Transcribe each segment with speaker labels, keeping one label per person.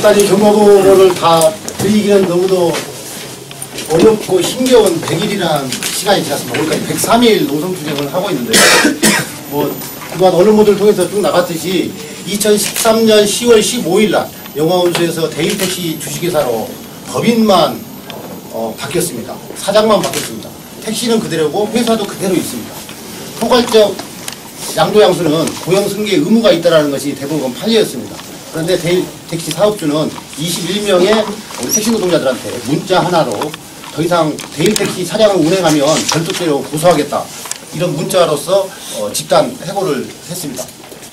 Speaker 1: 여기까지 경과보고를 다 드리기는 너무도 어렵고 힘겨운 100일이라는 시간이 지났습니다. 오늘까지 103일 농성투쟁을 하고 있는데, 그동안 언론보도를 통해서 쭉 나갔듯이 2013년 10월 15일 날 영화운수에서 대일택시 주식회사로 법인만 바뀌었습니다. 사장만 바뀌었습니다. 택시는 그대로고 회사도 그대로 있습니다. 포괄적 양도양수는 고용승계에 의무가 있다는 것이 대부분 판례였습니다. 그런데 대일택시 사업주는 21명의 우리 택시 노동자들한테 문자 하나로 더 이상 대일택시 차량을 운행하면 별도죄로 고소하겠다, 이런 문자로서 집단 해고를 했습니다.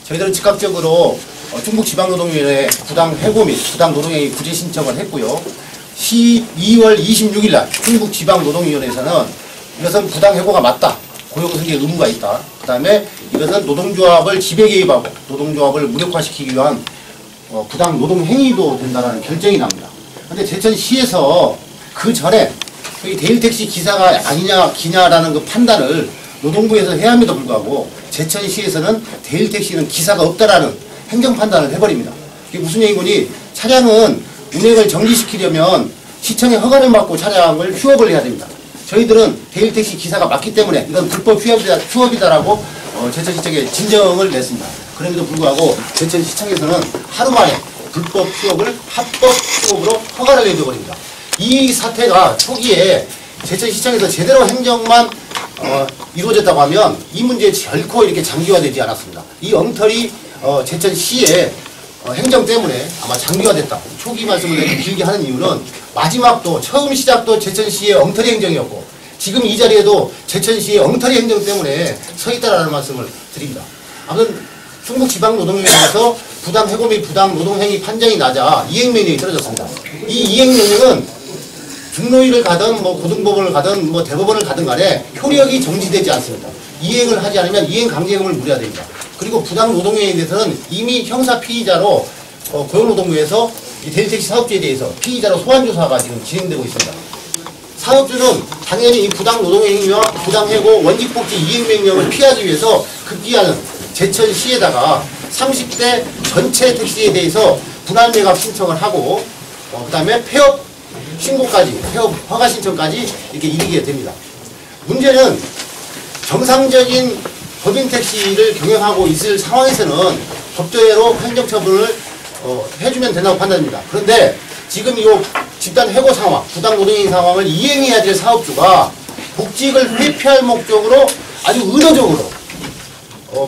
Speaker 1: 저희들은 즉각적으로 충북지방노동위원회에 부당 해고 및 부당 노동행위 구제 신청을 했고요. 2월 26일 날 충북지방노동위원회에서는 이것은 부당 해고가 맞다, 고용승계 의무가 있다, 그 다음에 이것은 노동조합을 지배 개입하고 노동조합을 무력화시키기 위한 부당 노동행위도 된다는 결정이 납니다. 그런데 제천시에서 그 전에 이 대일택시 기사가 아니냐 기냐라는 그 판단을 노동부에서 해야 함에도 불구하고 제천시에서는 대일택시는 기사가 없다라는 행정 판단을 해버립니다. 이게 무슨 얘기니, 차량은 운행을 정지시키려면 시청의 허가를 받고 차량을 휴업을 해야 됩니다. 저희들은 대일택시 기사가 맞기 때문에 이건 불법 휴업이다라고 제천시청에 진정을 냈습니다. 그럼에도 불구하고 제천시청에서는 하루 만에 불법 휴업을 합법 휴업으로 허가를 내줘버립니다. 이 사태가 초기에 제천시청에서 제대로 행정만 이루어졌다고 하면 이 문제 결코 이렇게 장기화되지 않았습니다. 이 엉터리 제천시의 행정 때문에 아마 장기화됐다. 초기 말씀을 이렇게 길게 하는 이유는 마지막도 처음 시작도 제천시의 엉터리 행정이었고 지금 이 자리에도 제천시의 엉터리 행정 때문에 서 있다라는 말씀을 드립니다. 아무튼 충북지방노동위원회에서 부당 해고 및 부당 노동행위 판정이 나자 이행명령이 떨어졌습니다. 이 이행명령은 중노위를 가든 고등법원을 가든 대법원을 가든 간에 효력이 정지되지 않습니다. 이행을 하지 않으면 이행 강제형을 물어야 됩니다. 그리고 부당 노동행위에 대해서는 이미 형사 피의자로 고용노동부에서 이 대일택시 사업주에 대해서 피의자로 소환조사가 지금 진행되고 있습니다. 사업주는 당연히 이 부당 노동행위와 부당해고 원직복지 이행명령을 피하기 위해서 급기야는 제천시에다가 30대 전체 택시에 대해서 분할매각 신청을 하고 그 다음에 폐업 신고까지, 폐업 허가 신청까지 이렇게 이르게 됩니다. 문제는 정상적인 법인 택시를 경영하고 있을 상황에서는 법조계로 행정처분을 해주면 된다고 판단합니다. 그런데 지금 이 집단 해고 상황, 부당 노동행위 상황을 이행해야 될 사업주가 복직을 회피할 목적으로 아주 의도적으로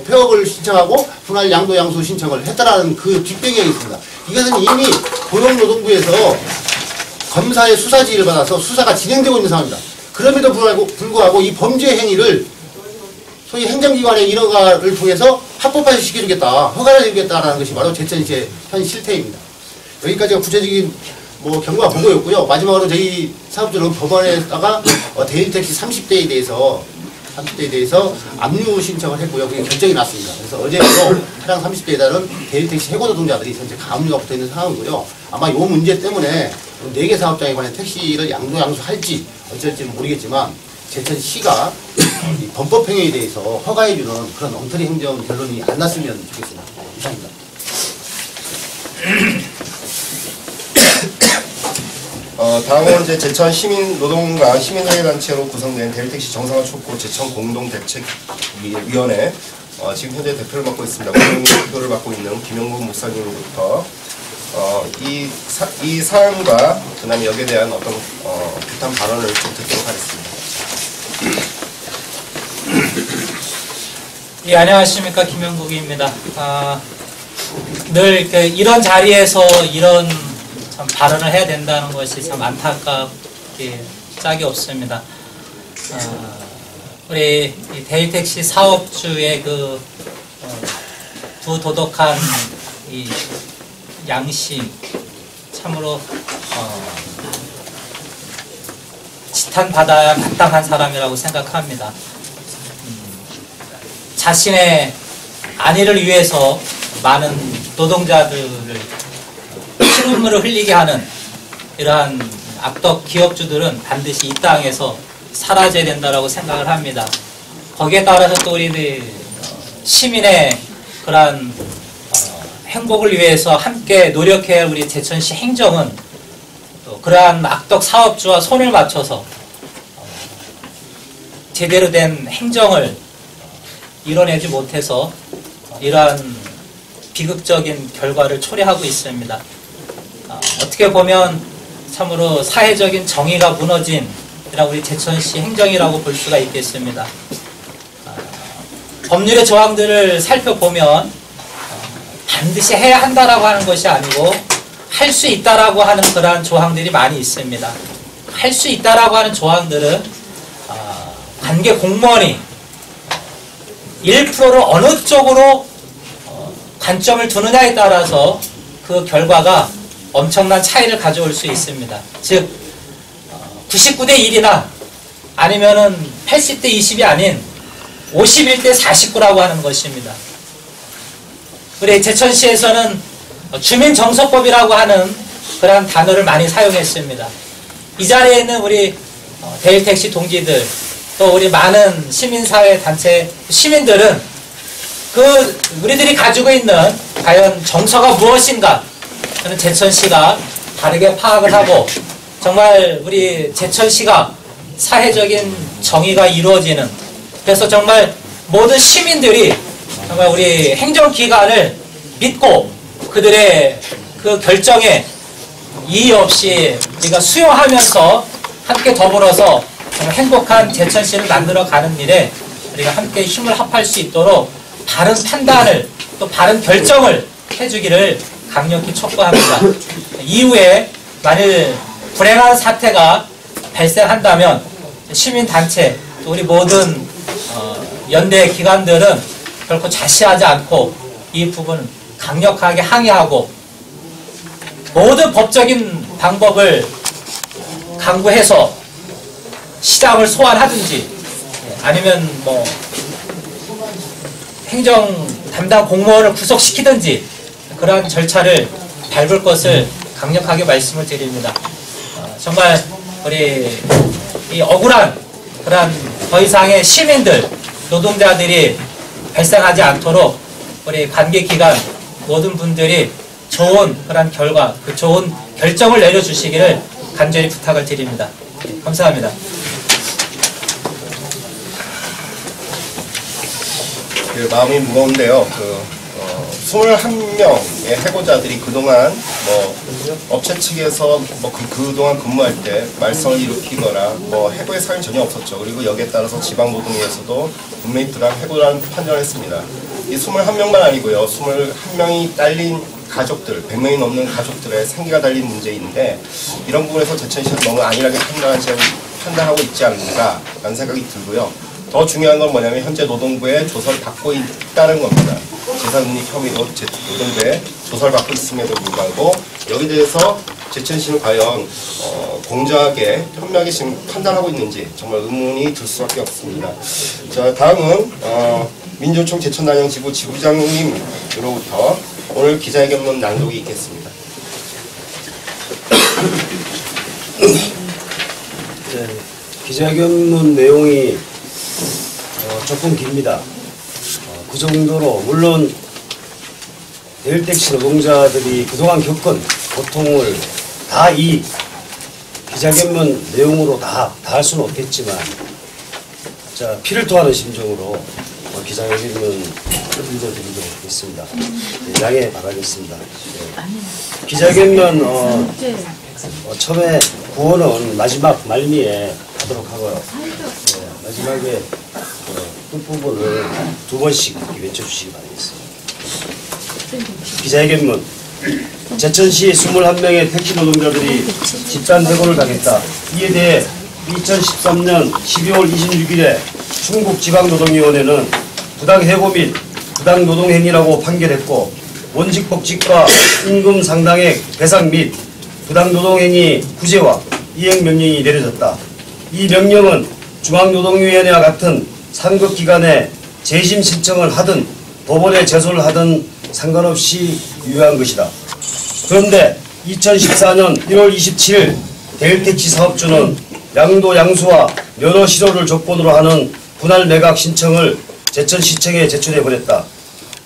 Speaker 1: 폐업을 신청하고 분할 양도 양수 신청을 했다라는 그 뒷배경이 있습니다. 이것은 이미 고용노동부에서 검사의 수사 지휘를 받아서 수사가 진행되고 있는 상황입니다. 그럼에도 불구하고 이 범죄 행위를 소위 행정기관의 인허가를 통해서 합법화시 시켜주겠다, 허가를 해주겠다라는 것이 바로 제천시의 현 실태입니다. 여기까지가 구체적인 경과 보고였고요. 마지막으로 저희 사업주는 법원에다가 대일택시 30대에 대해서 압류 신청을 했고요. 그게 결정이 났습니다. 그래서 어제도 차량 30대에 따른 대일택시 해고 노동자들이 현재 가압류가 붙어 있는 상황이고요. 아마 이 문제 때문에 4개 사업장에 관해 택시를 양도양수할지 어쩔지는 모르겠지만 제천시가 이 범법행위에 대해서 허가해주는 그런 엉터리 행정 결론이 안 났으면 좋겠습니다. 이상입니다.
Speaker 2: 다음은 이제 제천 시민노동과 시민사회단체로 구성된 대일택시 정상화 촉구 제천 공동대책위원회 지금 현재 대표를 맡고 있습니다. 대표를 맡고 있는 김영국 목사님으로부터 이 사안과 그다음에 여기에 대한 어떤 규탄 발언을 좀 듣도록 하겠습니다.
Speaker 3: 예, 안녕하십니까, 김영국입니다. 늘 이런 자리에서 이런 참 발언을 해야 된다는 것이 참 안타깝게 짝이 없습니다. 우리 대일택시 사업주의 부도덕한 이 양심, 참으로 지탄받아야 마땅한 사람이라고 생각합니다. 자신의 안위를 위해서 많은 노동자들을 피눈물을 흘리게 하는 이러한 악덕 기업주들은 반드시 이 땅에서 사라져야 된다고 생각을 합니다. 거기에 따라서 또 우리 시민의 그러한 행복을 위해서 함께 노력해야 할 우리 제천시 행정은 또 그러한 악덕 사업주와 손을 맞춰서 제대로 된 행정을 이뤄내지 못해서 이러한 비극적인 결과를 초래하고 있습니다. 어떻게 보면 참으로 사회적인 정의가 무너진 이런 우리 제천시 행정이라고 볼 수가 있겠습니다. 법률의 조항들을 살펴보면 반드시 해야 한다라고 하는 것이 아니고 할 수 있다라고 하는 그러한 조항들이 많이 있습니다. 할 수 있다라고 하는 조항들은 관계 공무원이 1%를 어느 쪽으로 관점을 두느냐에 따라서 그 결과가 엄청난 차이를 가져올 수 있습니다. 즉 99대 1이나 아니면은 80대 20이 아닌 51대 49라고 하는 것입니다. 우리 제천시에서는 주민정서법이라고 하는 그런 단어를 많이 사용했습니다. 이 자리에 있는 우리 대일택시 동지들 또 우리 많은 시민사회 단체 시민들은 우리들이 가지고 있는 과연 정서가 무엇인가 저는 제천시가 다르게 파악을 하고 정말 우리 제천시가 사회적인 정의가 이루어지는 그래서 정말 모든 시민들이 정말 우리 행정기관을 믿고 그들의 그 결정에 이의 없이 우리가 수용하면서 함께 더불어서 정말 행복한 제천시를 만들어가는 일에 우리가 함께 힘을 합할 수 있도록 바른 판단을 또 바른 결정을 해주기를 강력히 촉구합니다. 이후에 만일 불행한 사태가 발생한다면 시민단체 또 우리 모든 연대 기관들은 결코 자시하지 않고 이 부분을 강력하게 항의하고 모든 법적인 방법을 강구해서 시장을 소환하든지 아니면 뭐 행정 담당 공무원을 구속시키든지 그러한 절차를 밟을 것을 강력하게 말씀을 드립니다. 정말 우리 이 억울한 그러한 더 이상의 시민들, 노동자들이 발생하지 않도록 우리 관계기관 모든 분들이 좋은 그런 결과, 그 좋은 결정을 내려주시기를 간절히 부탁을 드립니다. 감사합니다.
Speaker 2: 마음이 무거운데요. 21명의 해고자들이 그동안 업체 측에서 그동안 근무할 때 말썽을 일으키거나 해고의 사유는 전혀 없었죠. 그리고 여기에 따라서 지방노동위에서도 분명히 부당 해고라는 판정을 했습니다. 이 21명만 아니고요. 21명이 딸린 가족들, 100명이 넘는 가족들의 생계가 달린 문제인데 이런 부분에서 제천시가 너무 안일하게 판단하고 있지 않는가라는 생각이 들고요. 더 중요한 건 뭐냐면 현재 노동부에 조사를 받고 있다는 겁니다. 재산운익 혐의로 노동부에 조사를 받고 있음에도 불구하고 여기에 대해서 제천시는 과연 공정하게 현명하게 지금 판단하고 있는지 정말 의문이 들 수밖에 없습니다. 자, 다음은 민주노총 제천난영지부 지부장님으로부터 오늘 기자회견문 낭독이 있겠습니다.
Speaker 4: 네, 기자회견문 내용이 조금 깁니다. 그 정도로 물론 대일택시 노동자들이 그동안 겪은 고통을 다 이 기자회견문 내용으로 다 할 수는 없겠지만 자, 피를 토하는 심정으로 기자회견문 읽어드리도록 하겠습니다. 네, 양해 바라겠습니다. 네. 기자회견문 처음에 구호는 마지막 말미에 하도록 하고요. 네, 마지막에 끝부분을 2번씩 외쳐주시기 바라겠습니다. 기자회견문. 제천시 21명의 택시 노동자들이 집단 해고를 당했다. 이에 대해 2013년 12월 26일에 충북지방노동위원회는 부당해고 및 부당노동행위라고 판결했고 원직복직과 임금 상당액 배상 및 부당노동행위 구제와 이행명령이 내려졌다. 이 명령은 중앙노동위원회와 같은 상급기관에 재심 신청을 하든 법원에 제소를 하든 상관없이 유효한 것이다. 그런데 2014년 1월 27일 대일택시 사업주는 양도 양수와 면허 실효를 조건으로 하는 분할 매각 신청을 제천시청에 제출해버렸다.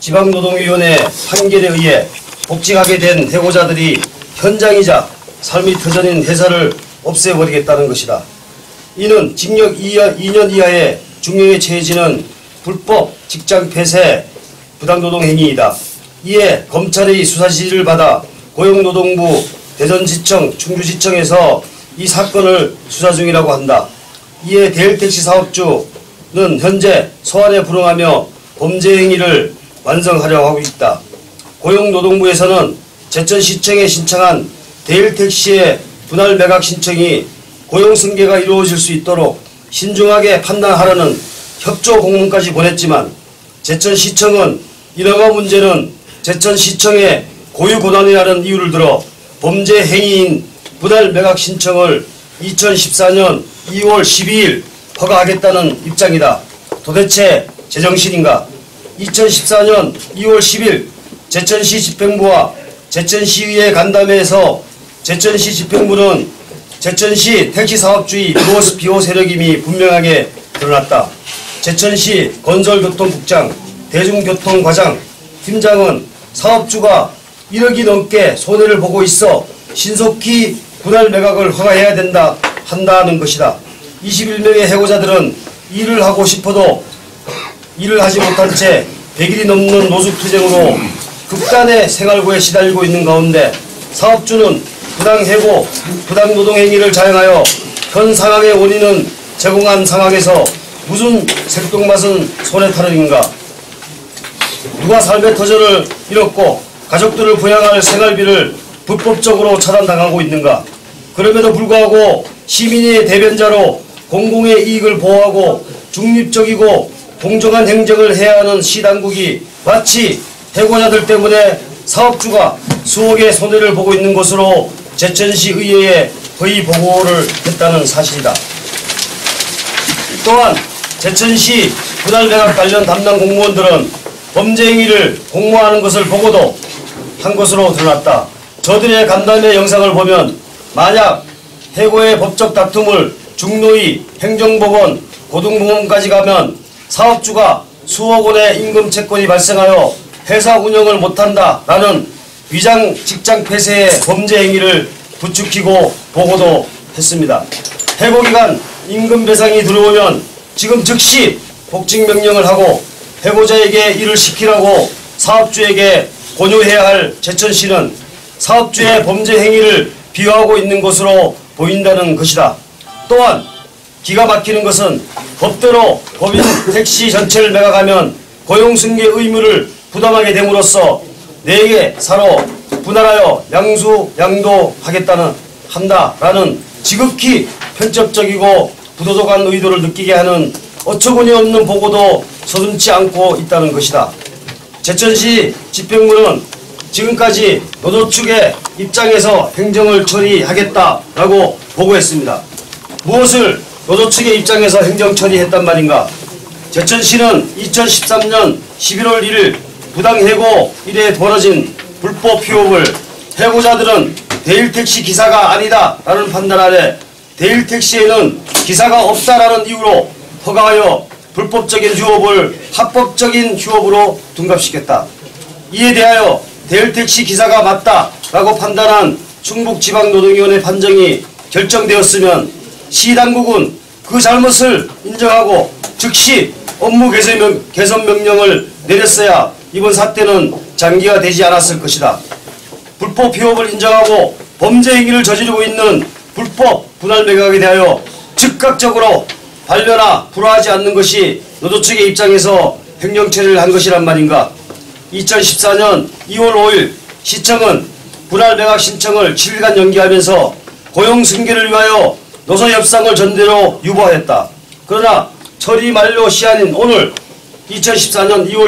Speaker 4: 지방노동위원회 판결에 의해 복직하게 된 해고자들이 현장이자 삶이 터전인 회사를 없애버리겠다는 것이다. 이는 징역 2년 이하의 중형에 처해지는 불법 직장 폐쇄 부당노동 행위이다. 이에 검찰의 수사 지시를 받아 고용노동부 대전지청, 충주지청에서 이 사건을 수사 중이라고 한다. 이에 대일택시 사업주는 현재 소환에 불응하며 범죄 행위를 완성하려고 하고 있다. 고용노동부에서는 제천시청에 신청한 대일택시의 분할 매각 신청이 고용승계가 이루어질 수 있도록 신중하게 판단하라는 협조 공문까지 보냈지만 제천시청은 이러한 문제는 제천시청의 고유 권한이라는 이유를 들어 범죄 행위인 분할 매각 신청을 2014년 2월 12일 허가하겠다는 입장이다. 도대체 제정신인가? 2014년 2월 10일 제천시 집행부와 제천시의회 간담회에서 제천시 집행부는 제천시 택시사업주의 비호 세력임이 분명하게 드러났다. 제천시 건설교통국장, 대중교통과장, 팀장은 사업주가 1억이 넘게 손해를 보고 있어 신속히 분할 매각을 허가해야 한다는 것이다. 21명의 해고자들은 일을 하고 싶어도 일을 하지 못한 채 100일이 넘는 노숙투쟁으로 극단의 생활고에 시달리고 있는 가운데 사업주는 부당해고, 부당노동행위를 자행하여 현 상황의 원인은 제공한 상황에서 무슨 색동맛은 손에 타는인가? 누가 삶의 터전을 잃었고 가족들을 부양할 생활비를 불법적으로 차단당하고 있는가? 그럼에도 불구하고 시민의 대변자로 공공의 이익을 보호하고 중립적이고 공정한 행정을 해야 하는 시당국이 마치 해고자들 때문에 사업주가 수억의 손해를 보고 있는 것으로 제천시 의회에 허위 보고를 했다는 사실이다. 또한 제천시 분할 매각 관련 담당 공무원들은 범죄 행위를 공모하는 것을 보고도 한 것으로 드러났다. 저들의 간담회 영상을 보면 만약 해고의 법적 다툼을 중노위, 행정법원, 고등법원까지 가면 사업주가 수억 원의 임금 채권이 발생하여 회사 운영을 못한다라는 위장 직장 폐쇄의 범죄 행위를 부추기고 보고도 했습니다. 해고기간 임금 배상이 들어오면 지금 즉시 복직 명령을 하고 해고자에게 일을 시키라고 사업주에게 권유해야 할 제천시는 사업주의 범죄 행위를 비호하고 있는 것으로 보인다는 것이다. 또한 기가 막히는 것은 법대로 법인 택시 전체를 매각하면 고용승계 의무를 부담하게 됨으로써 4개 사로 분할하여 한다라는 지극히 편협적이고 부도덕한 의도를 느끼게 하는 어처구니 없는 보고도 서슴지 않고 있다는 것이다. 제천시 집행부는 지금까지 노조 측의 입장에서 행정을 처리하겠다라고 보고했습니다. 무엇을 노조 측의 입장에서 행정 처리했단 말인가? 제천시는 2013년 11월 1일 부당해고 이래 벌어진 불법 휴업을 해고자들은 대일택시 기사가 아니다 라는 판단 아래 대일택시에는 기사가 없다라는 이유로 허가하여 불법적인 휴업을 합법적인 휴업으로 둔갑시켰다. 이에 대하여 대일택시 기사가 맞다라고 판단한 충북지방노동위원회 판정이 결정되었으면 시당국은 그 잘못을 인정하고 즉시 업무 개선 명령을 내렸어야 이번 사태는 장기화 되지 않았을 것이다. 불법 휴업을 인정하고 범죄 행위를 저지르고 있는 불법 분할 매각에 대하여 즉각적으로 반려나 불허하지 않는 것이 노조 측의 입장에서 행정 처리를 한 것이란 말인가? 2014년 2월 5일 시청은 분할 매각 신청을 7일간 연기하면서 고용 승계를 위하여 노사 협상을 전대로 유보하였다. 그러나 처리 만료 시한인 오늘 2014년 2월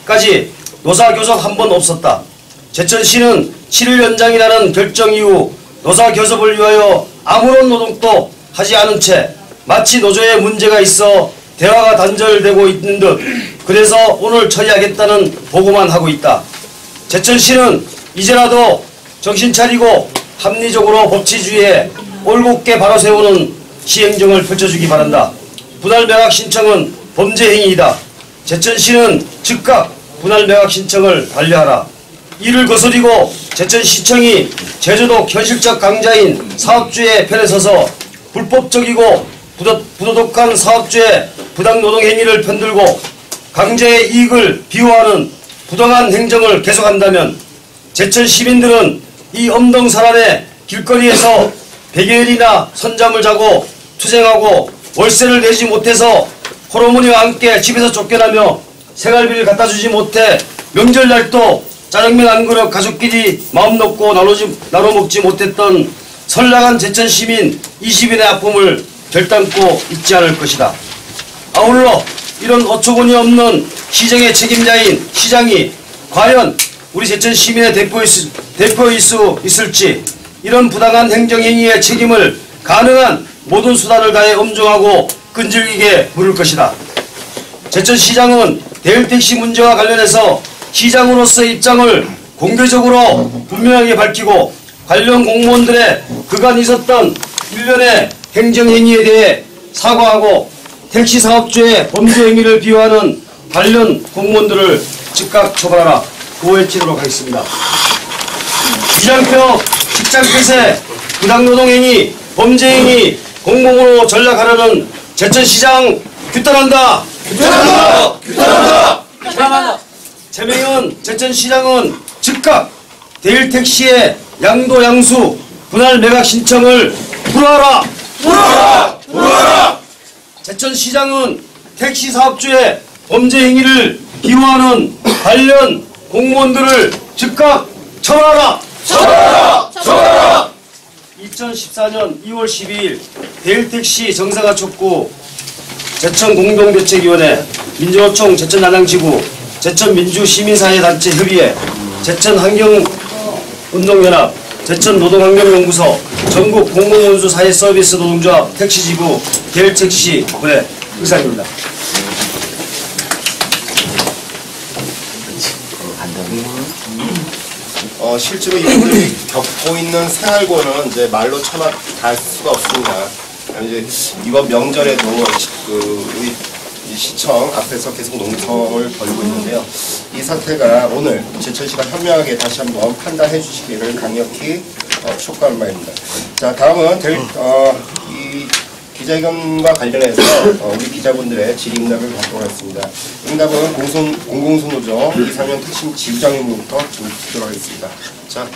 Speaker 4: 12일까지 노사 교섭 한 번 없었다. 제천시는 7일 연장이라는 결정 이후 노사 교섭을 위하여 아무런 노동도 하지 않은 채 마치 노조에 문제가 있어 대화가 단절되고 있는 듯 그래서 오늘 처리하겠다는 보고만 하고 있다. 제천시는 이제라도 정신 차리고 합리적으로 법치주의에 올곧게 바로 세우는 시행정을 펼쳐주기 바란다. 분할 매각 신청은 범죄 행위이다. 제천시는 즉각 분할 매각 신청을 반려하라. 이를 거스리고 제천시청이 제주도 현실적 강자인 사업주의 편에 서서 불법적이고 부도덕한 사업주의 부당노동 행위를 편들고 강제의 이익을 비호하는 부당한 행정을 계속한다면 제천 시민들은 이 엄동설안의 길거리에서 100여일이나 선잠을 자고 투쟁하고 월세를 내지 못해서 호르몬이와 함께 집에서 쫓겨나며 생활비를 갖다주지 못해 명절날도 짜장면 한 그릇 가족끼리 마음 놓고 나눠 먹지 못했던 선량한 제천 시민 20인의 아픔을 결단코 잊지 않을 것이다. 아울러 이런 어처구니 없는 시정의 책임자인 시장이 과연 우리 제천 시민의 대표일 수 있을지, 이런 부당한 행정행위의 책임을 가능한 모든 수단을 다해 엄중하고 끈질기게 물을 것이다. 제천시장은 대일택시 문제와 관련해서 시장으로서의 입장을 공개적으로 분명하게 밝히고 관련 공무원들의 그간 있었던 일련의 행정행위에 대해 사과하고 택시 사업주의 범죄 행위를 비호하는 관련 공무원들을 즉각 처벌하라. 구호해치도록 하겠습니다. 비장표, 직장폐쇄, 부당노동행위, 범죄행위, 공공으로 전락하려는 제천시장 규탄한다. 규탄한다. 규탄한다.
Speaker 3: 규탄한다.
Speaker 4: 최명현 제천시장은 즉각 대일택시의 양도 양수 분할 매각 신청을 불허하라. 불허하라. 불허하라. 제천시장은 택시 사업주의 범죄 행위를 비호하는 관련 공무원들을 즉각 처벌하라. 처벌하라. 처벌하라. 2014년 2월 12일 대일택시 정상화 촉구 제천공동대책위원회 민주노총 제천난양지구 제천민주시민사회단체 협의회 제천환경운동연합 제천노동환경연구소 전국공공운수사회서비스 노동조합 택시지부 대일택시 분회 의사입니다.
Speaker 2: 실제로 이분들이 겪고 있는 생활고는 이제 말로 처마 닿을 수가 없습니다. 이제 이번 명절에도 우리 시청 앞에서 계속 농성을 벌이고 있는데요. 이 사태가 오늘 제천시가 현명하게 다시 한번 판단해 주시기를 강력히 촉구하는 바입니다. 자, 다음은 이 기자회견과 관련해서 우리 기자분들의 질의응답을 받도록 하겠습니다. 응답은 공공수노조 이상현 택시 지부장님부터 좀 듣도록 하겠습니다. 자,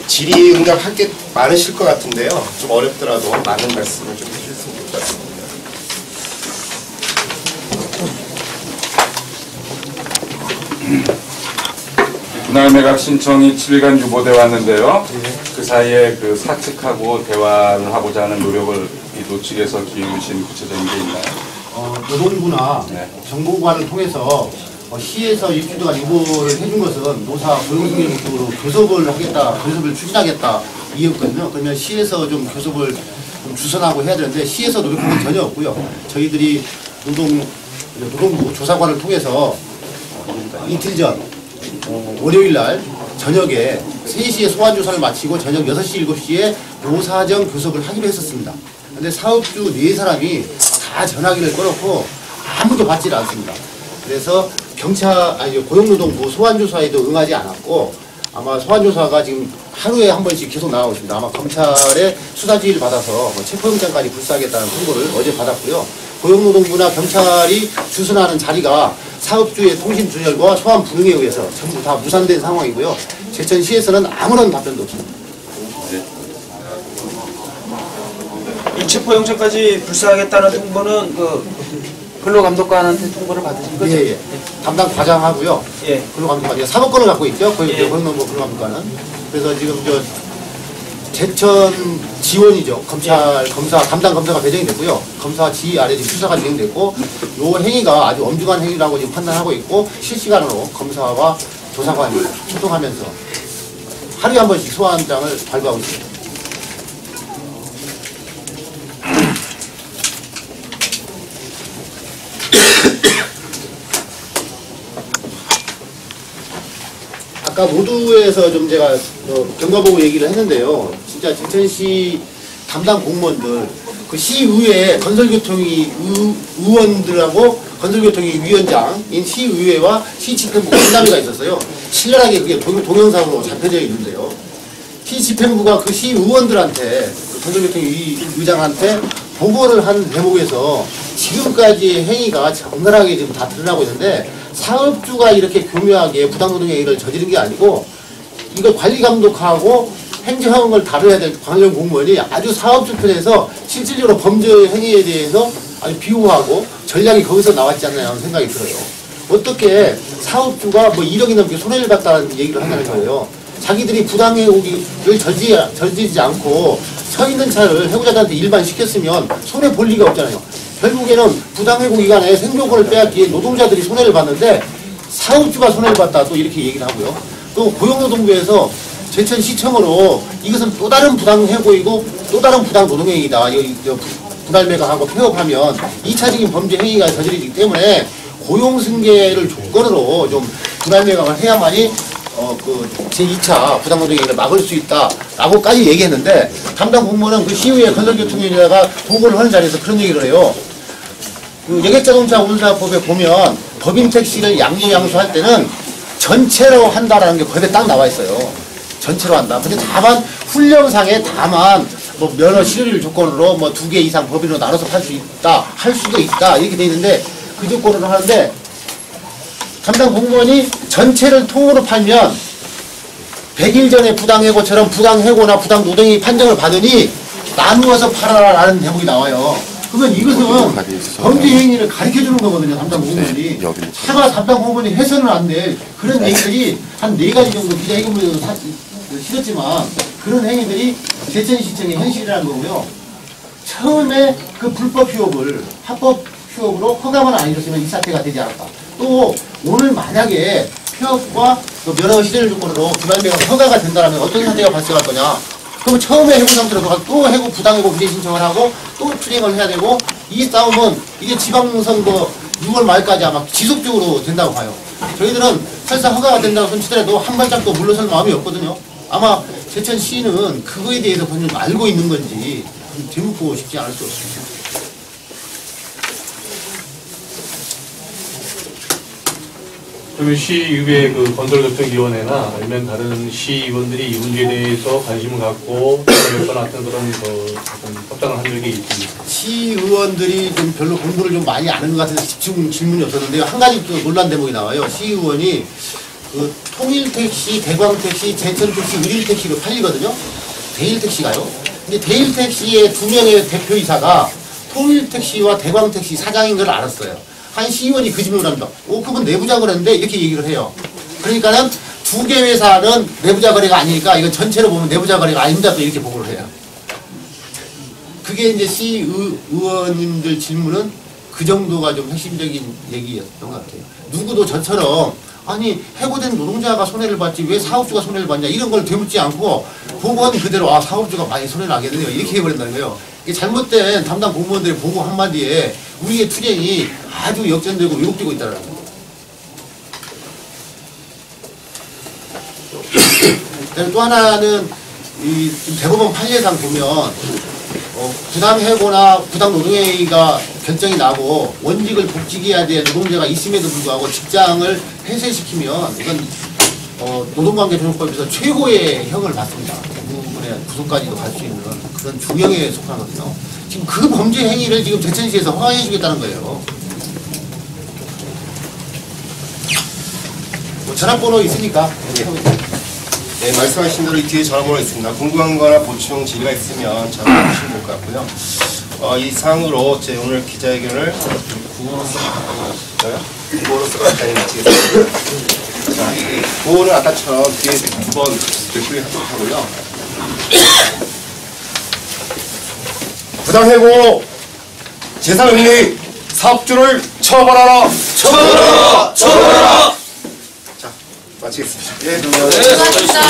Speaker 2: 질의응답 할 게 많으실 것 같은데요. 좀 어렵더라도 많은 말씀을 좀 해주셨으면 좋겠습니다.
Speaker 5: 분할 매각 신청이 7일간 유보돼 왔는데요. 그 사이에 그 사측하고 대화를 하고자 하는 노력을 이 노측에서 기울이신 구체적인 게 있나요?
Speaker 1: 노동부나
Speaker 5: 네.
Speaker 1: 정보관을 통해서 시에서 일주일 동안 유보를 해준 것은 노사 고용승계 목적으로 교섭을 하겠다, 교섭을 추진하겠다 이었거든요. 그러면 시에서 좀 교섭을 좀 주선하고 해야 되는데 시에서 노력한 건 전혀 없고요. 저희들이 노동부 조사관을 통해서 이틀 전 월요일 날 저녁에 3시에 소환조사를 마치고 저녁 6시, 7시에 노사정 교섭을 하기로 했었습니다. 근데 사업주 4사람이 다 전화기를 꺼놓고 아무도 받질 않습니다. 그래서 고용노동부 소환조사에도 응하지 않았고 아마 소환조사가 지금 하루에 한 번씩 계속 나가고 있습니다. 아마 검찰의 수사지휘를 받아서 체포영장까지 불사하겠다는 통보를 어제 받았고요. 고용노동부나 경찰이 주선하는 자리가 사업주의 통신두절과 소환 불응에 의해서 전부 다 무산된 상황이고요. 제천시에서는 아무런 답변도 없습니다.
Speaker 6: 이 체포영장까지 불사하겠다는 통보는 근로감독관한테 통보를 받으신 거죠?
Speaker 1: 예. 담당 과장하고요.
Speaker 6: 예.
Speaker 1: 근로감독관이 사법권을 갖고 있죠. 고용노동부 근로감독관은. 그래서 지금 제천 지원이죠. 검사 담당 검사가 배정이 됐고요. 검사 지휘 아래 지금 수사가 진행됐고, 요 행위가 아주 엄중한 행위라고 지금 판단하고 있고, 실시간으로 검사와 조사관이 소통하면서 하루에 한 번씩 소환장을 발부하고 있습니다. 아까 모두에서 좀 제가 경과보고 얘기를 했는데요. 진짜 제천시 담당 공무원들, 그 시의회 건설교통위 의원들하고 건설교통위 위원장인 시의회와 시집행부 간담회가 있었어요. 신랄하게 그게 동영상으로 잡혀져 있는데요. 시집행부가 그 시의원들한테 그 건설교통위 의장한테 보고를 한 대목에서 지금까지의 행위가 적나라하게 지금 다 드러나고 있는데 사업주가 이렇게 교묘하게 부당노동행위를 저지른 게 아니고 이걸 관리감독하고 행정을 다뤄야 될 관련 공무원이 아주 사업주 편에서 실질적으로 범죄 행위에 대해서 아주 비호하고 전략이 거기서 나왔지 않나 하는 생각이 들어요. 어떻게 사업주가 뭐 1억이 넘게 손해를 봤다는 얘기를 한다는 거예요. 자기들이 부당행위를 저지르지 않고 서 있는 차를 해고자들한테 일반 시켰으면 손해 볼 리가 없잖아요. 결국에는 부당해고 기간에 생존권을 빼앗기에 노동자들이 손해를 봤는데 사업주가 손해를 봤다 또 이렇게 얘기를 하고요. 또 고용노동부에서 제천시청으로 이것은 또 다른 부당해고이고 또 다른 부당노동행위다. 분할매각하고 폐업하면 2차적인 범죄 행위가 저지르기 때문에 고용승계를 조건으로 좀 분할매각을 해야만이 그 제2차 부당노동행위를 막을 수 있다라고까지 얘기했는데 담당 공무원은 그 시의회 건설교통위원회가 보고를 하는 자리에서 그런 얘기를 해요. 그 여객자동차 운사법에 보면 법인 택시를 양도양수할 때는 전체로 한다라는 게 법에 딱 나와 있어요. 전체로 한다. 근데 다만 훈령상에 다만 뭐 면허 실효를 조건으로 뭐 2개 이상 법인으로 나눠서 팔 수 있다, 할 수도 있다 이렇게 돼 있는데 그 조건으로 하는데 담당 공무원이 전체를 통으로 팔면 100일 전에 부당해고처럼 부당해고나 부당노동행위 판정을 받으니 나누어서 팔아라라는 대목이 나와요. 그러면 이것은 범죄 행위를 가르쳐주는 거거든요. 담당 공무원이. 차마 담당 공무원이 해서는 안 돼. 그런 얘기들이 한 4가지 정도 기자회견문에도 실었지만 그런 행위들이 제천시청의 현실이라는 거고요. 처음에 그 불법 휴업을 합법 휴업으로 허가만 안 해줬으면 이 사태가 되지 않았다. 또 오늘 만약에 폐업과 면허 실효 조건으로 분할매각 허가가 된다면 어떤 사태가 발생할 거냐. 그럼 처음에 해고 상태로 또 해고 부당해고 비례 신청을 하고 또 투쟁을 해야 되고 이 싸움은 이게 지방선거 6월 말까지 아마 지속적으로 된다고 봐요. 저희들은 설사 허가가 된다고 손치더라도 한 발짝도 물러설 마음이 없거든요. 아마 제천시는 그거에 대해서 좀 알고 있는 건지 되묻고 싶지 않을 수 없습니다.
Speaker 7: 그러면 시의회 그 건설교통위원회나 아니면 다른 시의원들이 이 문제에 대해서 관심을 갖고 어떤 그런 협상을 한 적이 있습니다.
Speaker 1: 시의원들이 좀 별로 공부를 좀 많이 안 한 것 같아서 집중 질문이 없었는데요. 한 가지 또 논란 대목이 나와요. 시의원이 그 통일택시, 대광택시, 제천택시, 의릴택시로 팔리거든요. 대일택시가요. 근데 대일택시의 2명의 대표이사가 통일택시와 대광택시 사장인 걸 알았어요. 한 시의원이 그 질문을 합니다. 그분 내부자 거래인데 이렇게 얘기를 해요. 그러니까는 2개 회사는 내부자 거래가 아니니까 이건 전체로 보면 내부자 거래가 아닙니다. 또 이렇게 보고를 해요. 그게 이제 시의원님들 질문은 그 정도가 좀 핵심적인 얘기였던 것 같아요. 누구도 저처럼 아니 해고된 노동자가 손해를 받지 왜 사업주가 손해를 받냐 이런 걸 되묻지 않고 보고는 그대로 사업주가 많이 손해를 나겠네요. 이렇게 해버린다는 거예요. 이게 잘못된 담당 공무원들의 보고 한마디에 우리의 투쟁이 아주 역전되고 왜곡되고 있다는 거예요. 또 하나는 이 대법원 판례상 보면 부당해고나 부당노동행위가 결정이 나고 원직을 복직해야 될 노동자가 있음에도 불구하고 직장을 폐쇄시키면 이건 노동관계조정법에서 최고의 형을 받습니다. 대부분의 구속까지도 갈 수 있는 그런 중형에 속하거든요. 지금 그 범죄 행위를 지금 제천시에서 허가해 주겠다는 거예요. 전화번호 있으니까.
Speaker 2: 네, 말씀하신 대로 이 뒤에 전화번호 있습니다. 궁금한 거나 보충 질의가 있으면 전화 주시면 될 것 같고요. 이 사항으로 제 오늘 기자회견을 구호로서 간단히 마치겠습니다. 자, 구호는 아까처럼 뒤에 2번 댓글이 하도록 하고요. 부당해고 재산응리 사업주를 처벌하라! 처벌하라! 처벌하라! 자, 마치겠습니다. 예, 수고하셨습니다.